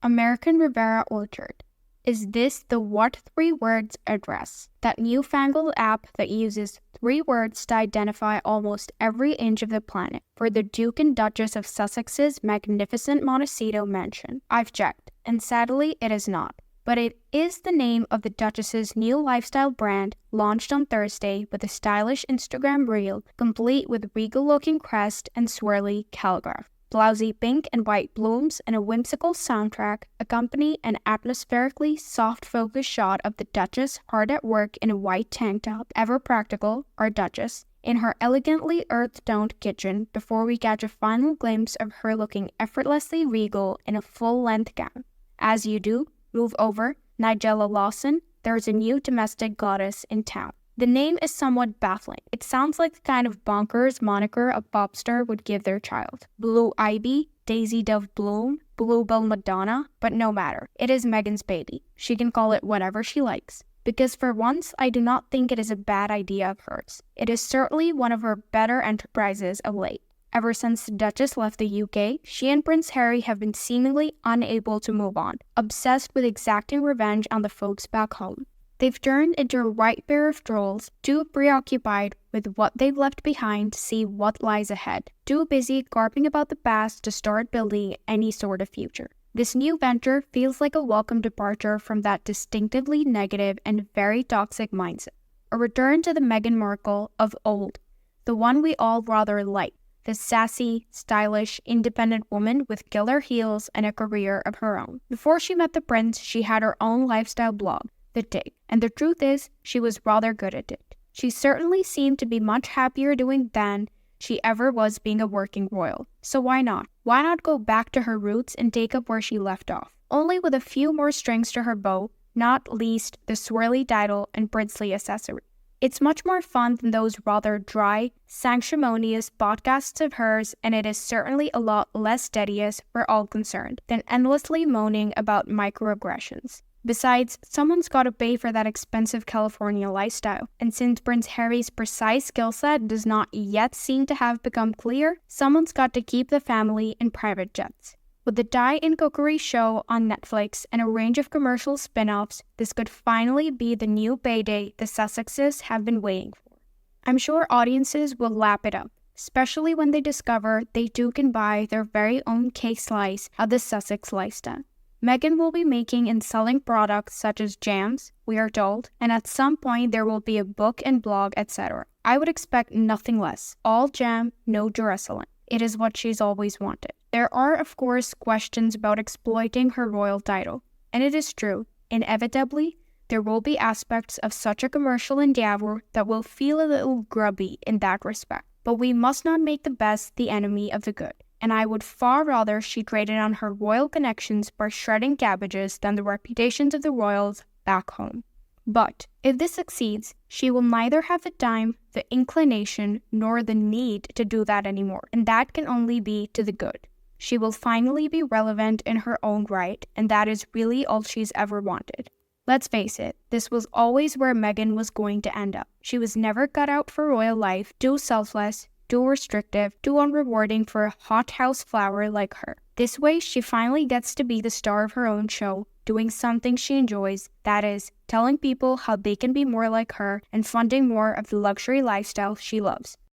American Riviera Orchard. Is this the What 3 Words address? That newfangled app that uses 3 words to identify almost every inch of the planet for the Duke and Duchess of Sussex's magnificent Montecito mansion? I've checked, and sadly it is not. But it is the name of the Duchess's new lifestyle brand, launched on Thursday with a stylish Instagram reel, complete with regal-looking crest and swirly calligraph. Blousy pink and white blooms and a whimsical soundtrack accompany an atmospherically soft focus shot of the Duchess hard at work in a white tank top, ever practical, our Duchess, in her elegantly earth-toned kitchen before we catch a final glimpse of her looking effortlessly regal in a full-length gown. As you do, move over, Nigella Lawson, there's a new domestic goddess in town. The name is somewhat baffling. It sounds like the kind of bonkers moniker a pop star would give their child. Blue Ivy, Daisy Dove Bloom, Bluebell Madonna, but no matter. It is Meghan's baby. She can call it whatever she likes. Because for once, I do not think it is a bad idea of hers. It is certainly one of her better enterprises of late. Ever since the Duchess left the UK, she and Prince Harry have been seemingly unable to move on, obsessed with exacting revenge on the folks back home. They've turned into a right pair of trolls, too preoccupied with what they've left behind to see what lies ahead, too busy carping about the past to start building any sort of future. This new venture feels like a welcome departure from that distinctively negative and very toxic mindset. A return to the Meghan Markle of old, the one we all rather liked, the sassy, stylish, independent woman with killer heels and a career of her own. Before she met the prince, she had her own lifestyle blog, The Dig, and the truth is, she was rather good at it. She certainly seemed to be much happier doing than she ever was being a working royal. So why not? Why not go back to her roots and take up where she left off? Only with a few more strings to her bow, not least the swirly title and princely accessory. It's much more fun than those rather dry, sanctimonious podcasts of hers, and it is certainly a lot less tedious for all concerned than endlessly moaning about microaggressions. Besides, someone's got to pay for that expensive California lifestyle, and since Prince Harry's precise skill set does not yet seem to have become clear, someone's got to keep the family in private jets. With the Dye and Cookery show on Netflix and a range of commercial spin-offs, this could finally be the new payday the Sussexes have been waiting for. I'm sure audiences will lap it up, especially when they discover they too can buy their very own cake slice of the Sussex lifestyle. Meghan will be making and selling products such as jams, we are told, and at some point there will be a book and blog, etc. I would expect nothing less. All jam, no Jerusalem. It is what she's always wanted. There are, of course, questions about exploiting her royal title. And it is true, inevitably, there will be aspects of such a commercial endeavor that will feel a little grubby in that respect. But we must not make the best the enemy of the good. And I would far rather she traded on her royal connections by shredding cabbages than the reputations of the royals back home. But if this succeeds, she will neither have the time, the inclination, nor the need to do that anymore, and that can only be to the good. She will finally be relevant in her own right, and that is really all she's ever wanted. Let's face it, this was always where Meghan was going to end up. She was never cut out for royal life, too selfless, too restrictive, too unrewarding for a hothouse flower like her. This way, she finally gets to be the star of her own show, doing something she enjoys, that is, telling people how they can be more like her and funding more of the luxury lifestyle she loves.